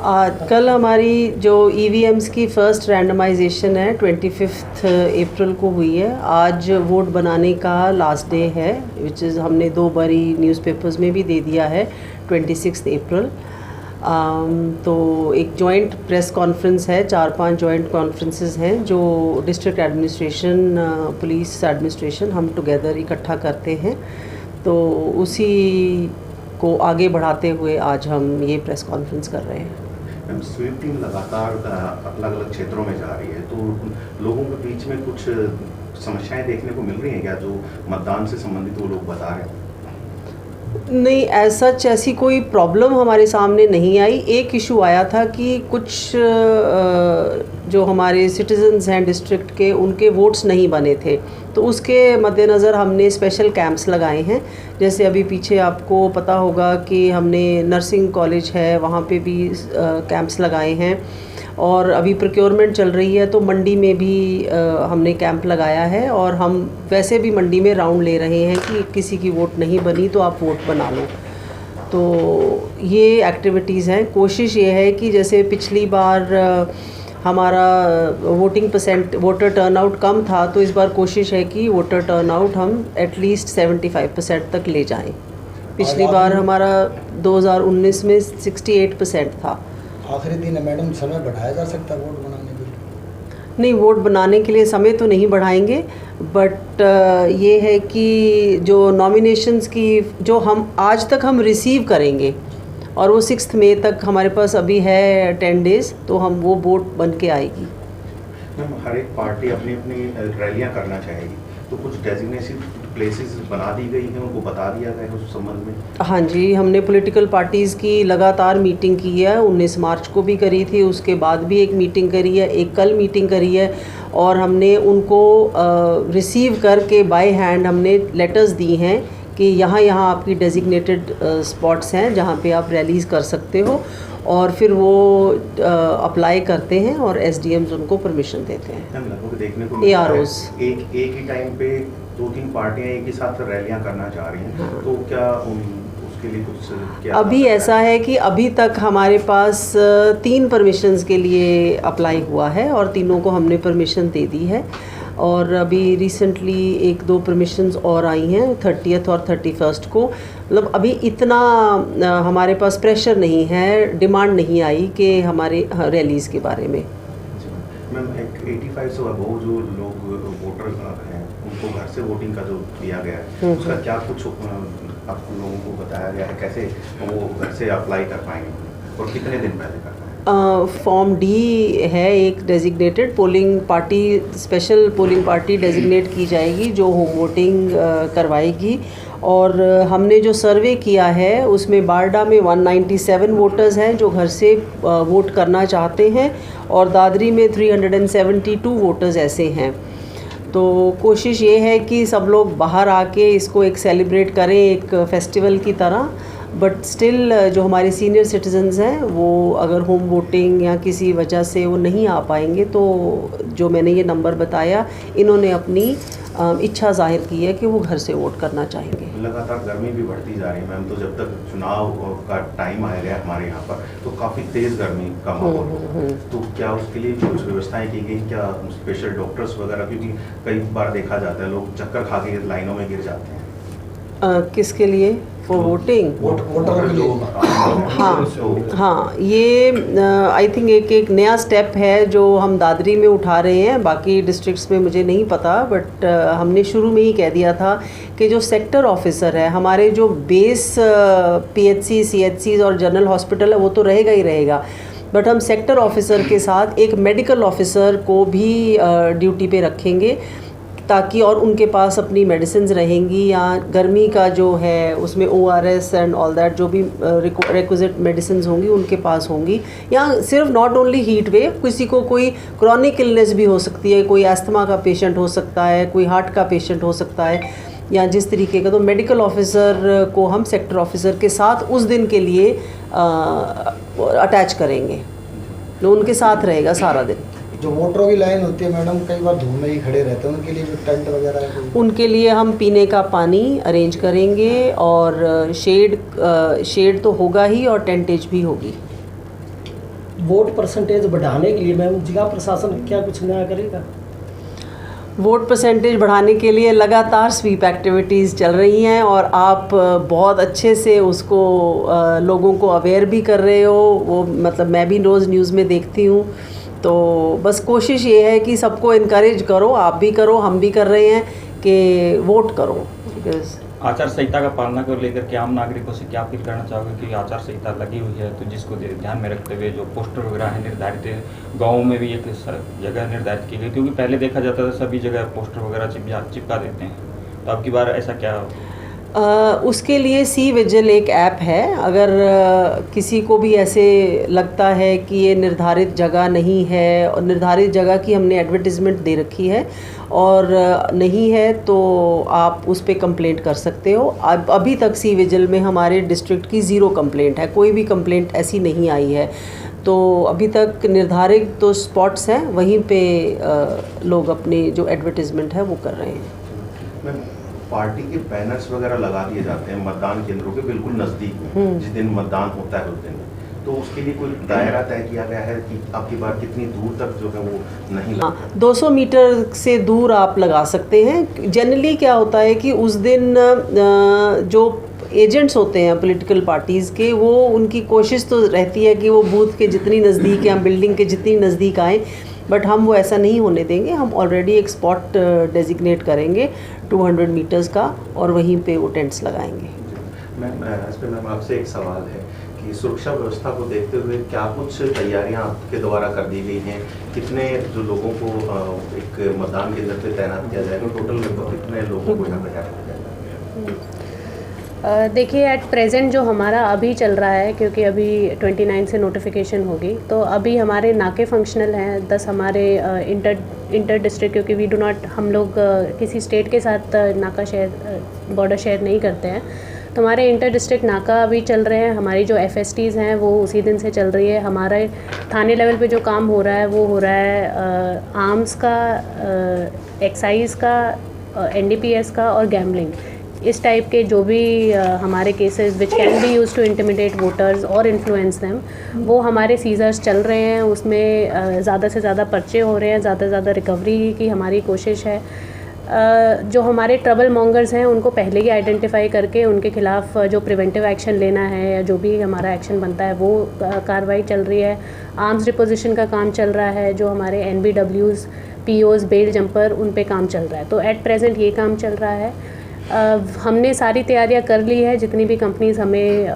कल हमारी जो ईवीएम्स की फ़र्स्ट रैंडमाइजेशन है 25 अप्रैल को हुई है। आज वोट बनाने का लास्ट डे है, विच इज़ हमने 2 बारी न्यूज़पेपर्स में भी दे दिया है 26 अप्रैल। तो एक जॉइंट प्रेस कॉन्फ्रेंस है, 4-5 जॉइंट कॉन्फ्रेंसेस हैं जो डिस्ट्रिक्ट एडमिनिस्ट्रेशन, पुलिस एडमिनिस्ट्रेशन हम टुगेदर इकट्ठा करते हैं। तो उसी को आगे बढ़ाते हुए आज हम ये प्रेस कॉन्फ्रेंस कर रहे हैं। मैम, स्वीप टीम लगातार अलग अलग क्षेत्रों में जा रही है, तो लोगों के बीच में कुछ समस्याएं देखने को मिल रही हैं क्या, जो मतदान से संबंधित वो लोग बता रहे हैं? नहीं, ऐसी कोई प्रॉब्लम हमारे सामने नहीं आई। एक इशू आया था कि कुछ जो हमारे सिटीजन्स हैं डिस्ट्रिक्ट के, उनके वोट्स नहीं बने थे, तो उसके मद्देनज़र हमने स्पेशल कैंप्स लगाए हैं। जैसे अभी पीछे आपको पता होगा कि हमने नर्सिंग कॉलेज है, वहाँ पे भी कैंप्स लगाए हैं, और अभी प्रोक्योरमेंट चल रही है तो मंडी में भी हमने कैंप लगाया है। और हम वैसे भी मंडी में राउंड ले रहे हैं कि किसी की वोट नहीं बनी तो आप वोट बना लो। तो ये एक्टिविटीज़ हैं। कोशिश ये है कि जैसे पिछली बार हमारा वोटर टर्नआउट कम था, तो इस बार कोशिश है कि वोटर टर्नआउट हम एटलीस्ट 75% तक ले जाएं। पिछली बार हमारा 2019 में 68% था। आखिरी दिन है मैडम, समय बढ़ाया जा सकता है वोट बनाने के लिए? नहीं, वोट बनाने के लिए समय तो नहीं बढ़ाएंगे, बट ये है कि जो नॉमिनेशंस की जो हम आज तक हम रिसीव करेंगे, और वो 6 मई तक हमारे पास अभी है 10 डेज़, तो हम वो वोट बन के आएगी। मैम, हर एक पार्टी अपनी अपनी रैलियां करना चाहेगी, तो कुछ डेजिग्नेटेड प्लेसेस बना दी गई हैं, उनको बता दिया गया है उस संबंध में? हाँ जी, हमने पॉलिटिकल पार्टीज़ की लगातार मीटिंग की है। 19 मार्च को भी करी थी, उसके बाद भी एक मीटिंग करी है, एक कल मीटिंग करी है, और हमने उनको रिसीव करके बाय हैंड हमने लेटर्स दी हैं कि यहाँ आपकी डेजिग्नेटेड स्पॉट्स हैं जहाँ पे आप रैलीज़ कर सकते हो, और फिर वो अप्लाई करते हैं और एसडीएम्स उनको परमिशन देते हैं। लगभग देखने को मिलता है AROs एक ही टाइम पे 2-3 पार्टियां एक ही साथ रैलियां करना चाह रही हैं। हाँ। तो क्या उसके लिए कुछ क्या अभी ऐसा है कि अभी तक हमारे पास 3 परमिशंस के लिए अप्लाई हुआ है, और तीनों को हमने परमिशन दे दी है। और अभी रिसेंटली 1-2 परमिशंस और आई हैं 30th और 31st को। मतलब अभी इतना हमारे पास प्रेशर नहीं है, डिमांड नहीं आई कि हमारे रैलीज़ के बारे में। मैम, 85 से अबव जो लोग वोटर हैं, उनको घर से वोटिंग का जो दिया गया है, उसका क्या कुछ आप लोगों को बताया गया है, कैसे वो घर से अप्लाई कर पाएंगे और कितने दिन पहले करना है? फॉर्म डी है, एक designated polling party, special polling party designate की जाएगी जो होम वोटिंग करवाएगी। और हमने जो सर्वे किया है उसमें बारडा में 197 वोटर्स हैं जो घर से वोट करना चाहते हैं, और दादरी में 372 वोटर्स ऐसे हैं। तो कोशिश ये है कि सब लोग बाहर आके इसको एक सेलिब्रेट करें, एक फेस्टिवल की तरह। बट स्टिल जो हमारे सीनियर सिटीजन्स हैं वो अगर होम वोटिंग या किसी वजह से वो नहीं आ पाएंगे, तो जो मैंने ये नंबर बताया, इन्होंने अपनी इच्छा जाहिर की है कि वो घर से वोट करना चाहेंगे। लगातार गर्मी भी बढ़ती जा रही है मैम, तो जब तक चुनाव का टाइम आएगा हमारे यहाँ पर, तो काफ़ी तेज़ गर्मी का माहौल, तो क्या उसके लिए कुछ व्यवस्थाएं की गई क्या, स्पेशल डॉक्टर्स वगैरह? क्योंकि कई बार देखा जाता है लोग चक्कर खा के लाइनों में गिर जाते हैं। किसके लिए? For voting? वोटर जो हाँ, ये आई थिंक एक नया स्टेप है जो हम दादरी में उठा रहे हैं। बाकी डिस्ट्रिक्ट्स में मुझे नहीं पता, बट हमने शुरू में ही कह दिया था कि जो सेक्टर ऑफिसर है, हमारे जो बेस PHC, CHCs और जनरल हॉस्पिटल है, वो तो रहेगा ही रहेगा, बट हम सेक्टर ऑफिसर के साथ एक मेडिकल ऑफिसर को भी ड्यूटी पे रखेंगे, ताकि और उनके पास अपनी मेडिसिन्स रहेंगी, या गर्मी का जो है उसमें ORS एंड ऑल दैट जो भी रिक्विजिट मेडिसिन्स होंगी उनके पास होंगी। या सिर्फ नॉट ओनली हीट वेव, किसी को कोई क्रॉनिक इलनेस भी हो सकती है, कोई अस्थमा का पेशेंट हो सकता है, कोई हार्ट का पेशेंट हो सकता है, या जिस तरीके का, तो मेडिकल ऑफिसर को हम सेक्टर ऑफिसर के साथ उस दिन के लिए अटैच करेंगे, तो उनके साथ रहेगा सारा दिन। जो वोटरों की लाइन होती है मैडम, कई बार धूप में ही खड़े रहते हैं, उनके लिए भी टेंट वगैरह है? उनके लिए हम पीने का पानी अरेंज करेंगे, और शेड तो होगा ही, और टेंटेज भी होगी। वोट परसेंटेज बढ़ाने के लिए मैम जिला प्रशासन क्या कुछ नया करेगा? वोट परसेंटेज बढ़ाने के लिए लगातार स्वीप एक्टिविटीज़ चल रही हैं और आप बहुत अच्छे से उसको लोगों को अवेयर भी कर रहे हो। वो मतलब मैं भी रोज़ न्यूज़ में देखती हूँ, तो बस कोशिश ये है कि सबको इनकरेज करो, आप भी करो, हम भी कर रहे हैं कि वोट करो। बिकॉज आचार संहिता का पालना को लेकर के आम नागरिकों से क्या अपील करना चाहोगे कि आचार संहिता लगी हुई है, तो जिसको ध्यान में रखते हुए जो पोस्टर वगैरह है निर्धारित है, गाँव में भी एक जगह निर्धारित की गई, क्योंकि पहले देखा जाता था सभी जगह पोस्टर वगैरह चिपका देते हैं, तो अब की बार ऐसा क्या? उसके लिए सी विजिल एक ऐप है। अगर किसी को भी ऐसे लगता है कि ये निर्धारित जगह नहीं है और निर्धारित जगह की हमने एडवर्टिजमेंट दे रखी है और नहीं है, तो आप उस पर कंप्लेंट कर सकते हो। अब अभी तक सी विजिल में हमारे डिस्ट्रिक्ट की 0 कंप्लेंट है, कोई भी कंप्लेंट ऐसी नहीं आई है। तो अभी तक निर्धारित तो स्पॉट्स हैं, वहीं पे लोग अपनी जो एडवर्टिजमेंट है वो कर रहे हैं। पार्टी के बैनर्स वगैरह लगा दिए जाते हैं मतदान केंद्रों के बिल्कुल नज़दीक में, जिस दिन मतदान होता है उस दिन, तो उसके लिए कोई दायरा तय किया गया है कि आपकी बार कितनी दूर तक जो है वो नहीं? हाँ, 200 मीटर से दूर आप लगा सकते हैं। जनरली क्या होता है कि उस दिन जो एजेंट्स होते हैं पॉलिटिकल पार्टीज़ के, वो उनकी कोशिश तो रहती है कि वो बूथ के जितनी नज़दीक या बिल्डिंग के जितनी नज़दीक आएँ, बट हम वो ऐसा नहीं होने देंगे। हम ऑलरेडी एक स्पॉट डेजिग्नेट करेंगे 200 मीटर्स का और वहीं पे वो टेंट्स लगाएंगे। मैम आपसे एक सवाल है कि सुरक्षा व्यवस्था को देखते हुए क्या कुछ तैयारियां आपके द्वारा कर दी गई हैं? कितने जो लोगों को एक मतदान केंद्र पे तैनात किया जाएगा? टोटल कितने लोगों को यहाँ पे तैनात किया जाएगा? देखिए एट प्रेजेंट जो हमारा अभी चल रहा है, क्योंकि अभी 29 से नोटिफिकेशन होगी, तो अभी हमारे नाके फंक्शनल हैं 10 हमारे इंटर डिस्ट्रिक्ट, क्योंकि वी डू नॉट, हम लोग किसी स्टेट के साथ नाका शेयर बॉर्डर शेयर नहीं करते हैं, तो हमारे इंटर डिस्ट्रिक्ट नाका अभी चल रहे हैं। हमारी जो FSTs हैं वो उसी दिन से चल रही है। हमारे थाने लेवल पे जो काम हो रहा है वो हो रहा है आर्म्स का, एक्साइज का, NDPS का और गैम्बलिंग, इस टाइप के जो भी हमारे cases which can be use to intimidate voters और इन्फ्लुएंस देम, वो हमारे सीजर्स चल रहे हैं। उसमें ज़्यादा से ज़्यादा पर्चे हो रहे हैं, ज़्यादा से ज़्यादा रिकवरी की हमारी कोशिश है। जो हमारे ट्रबल मॉन्गर्स हैं उनको पहले ही आइडेंटिफाई करके उनके खिलाफ जो प्रिवेंटिव एक्शन लेना है या जो भी हमारा एक्शन बनता है वो कार्रवाई चल रही है। आर्म्स डिपोजिशन का काम चल रहा है, जो हमारे NBWs, POs, बेल जंपर, उन पे काम चल रहा है। तो एट प्रेजेंट ये काम चल रहा है। हमने सारी तैयारियां कर ली है। जितनी भी कंपनीज हमें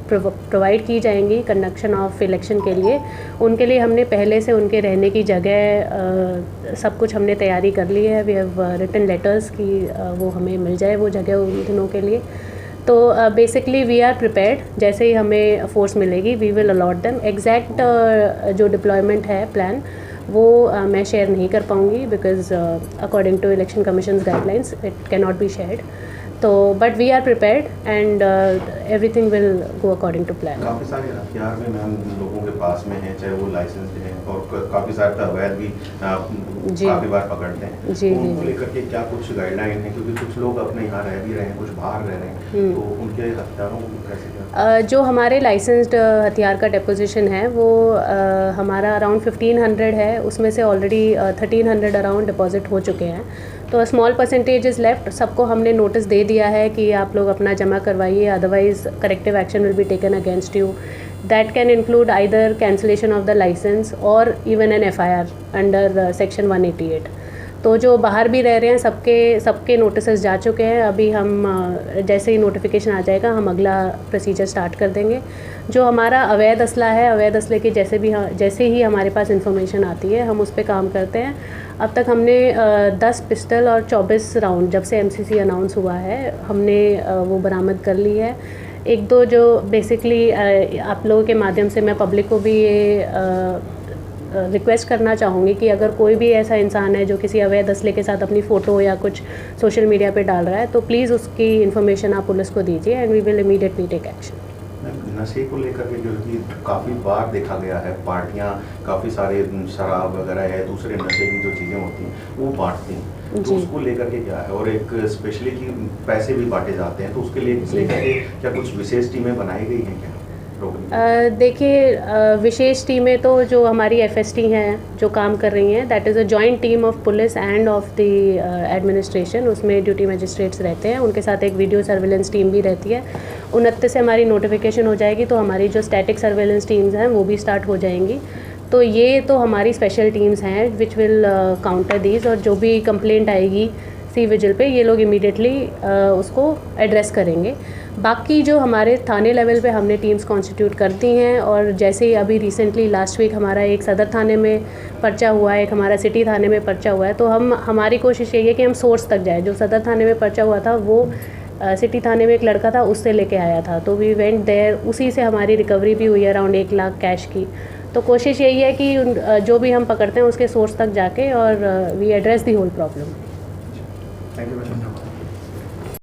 प्रोवाइड की जाएंगी कंडक्शन ऑफ इलेक्शन के लिए, उनके लिए हमने पहले से उनके रहने की जगह सब कुछ हमने तैयारी कर ली है। वी हैव रिटन लेटर्स कि वो हमें मिल जाए वो जगह उन दिनों के लिए। तो बेसिकली वी आर प्रिपेयर्ड। जैसे ही हमें फोर्स मिलेगी we will allot them. Exact जो डिप्लॉयमेंट है प्लान वो मैं शेयर नहीं कर पाऊँगी, because according to election commission's guidelines it can not be shared. तो but we are prepared and everything will go according to plan. काफ़ी सारे हथियार में मैम लोगों के पास में हैं, चाहे वो लाइसेंस हैं और काफ़ी सारे अवैध भी काफ़ी बार पकड़ते हैं। जी तो उनको लेकर के क्या कुछ गाइडलाइन है? क्योंकि कुछ लोग अपने यहाँ रह भी रहे हैं, कुछ बाहर रह रहे हैं, तो उनके हथियारों को कैसे जो हमारे लाइसेंस्ड हथियार का डिपोजिशन है वो हमारा अराउंड 1500 है। उसमें से ऑलरेडी 1300 अराउंड डिपॉजिट हो चुके हैं। तो स्मॉल परसेंटेज इज़ लेफ्ट। सबको हमने नोटिस दे दिया है कि आप लोग अपना जमा करवाइए, otherwise corrective action will be taken against you. That can include either cancellation of the license or even an FIR under section 188। तो जो बाहर भी रह रहे हैं सबके नोटिसेस जा चुके हैं। अभी हम जैसे ही नोटिफिकेशन आ जाएगा हम अगला प्रोसीजर स्टार्ट कर देंगे। जो हमारा अवैध असला है, अवैध असले की जैसे ही हमारे पास इंफॉर्मेशन आती है हम उस पर काम करते हैं। अब तक हमने 10 पिस्टल और 24 राउंड, जब से MCC अनाउंस हुआ है, हमने वो बरामद कर ली है। एक दो जो बेसिकली आप लोगों के माध्यम से मैं पब्लिक को भी ये रिक्वेस्ट करना चाहूँगी कि अगर कोई भी ऐसा इंसान है जो किसी अवैध असले के साथ अपनी फ़ोटो या कुछ सोशल मीडिया पे डाल रहा है, तो प्लीज़ उसकी इन्फॉर्मेशन आप पुलिस को दीजिए and we will immediately take action. नशे को लेकर के जो कि काफ़ी बार देखा गया है, पार्टियां काफ़ी सारे शराब वगैरह है, दूसरे नशे की जो चीज़ें होती हैं वो बांटती हैं, तो उसको लेकर के क्या है? और एक स्पेशली कि पैसे भी बांटे जाते हैं, तो उसके लिए लेकर के क्या कुछ विशेष टीमें बनाई गई हैं क्या? देखिए विशेष टीमें तो जो हमारी एफएसटी हैं जो काम कर रही हैं, that is a joint team of police end of the administration. उसमें ड्यूटी मजिस्ट्रेट्स रहते हैं, उनके साथ एक वीडियो सर्विलेंस टीम भी रहती है। 29 से हमारी नोटिफिकेशन हो जाएगी तो हमारी जो स्टैटिक सर्विलेंस टीम्स हैं वो भी स्टार्ट हो जाएंगी। तो ये तो हमारी स्पेशल टीम्स हैं विच विल काउंटर दीज, और जो भी कंप्लेंट आएगी सी विजिल पे ये लोग इमीडिएटली उसको एड्रेस करेंगे। बाकी जो हमारे थाने लेवल पे हमने टीम्स कॉन्स्टिट्यूट कर दी हैं, और जैसे ही अभी रिसेंटली लास्ट वीक हमारा एक सदर थाने में पर्चा हुआ है, एक हमारा सिटी थाने में पर्चा हुआ है, तो हमारी कोशिश यही है कि हम सोर्स तक जाए। जो सदर थाने में पर्चा हुआ था वो सिटी थाने में एक लड़का था उससे लेके आया था, तो वी वेंट देयर, उसी से हमारी रिकवरी भी हुई है अराउंड 1 लाख कैश की। तो कोशिश यही है कि जो भी हम पकड़ते हैं उसके सोर्स तक जाके और we address the whole problem. Thank you madam.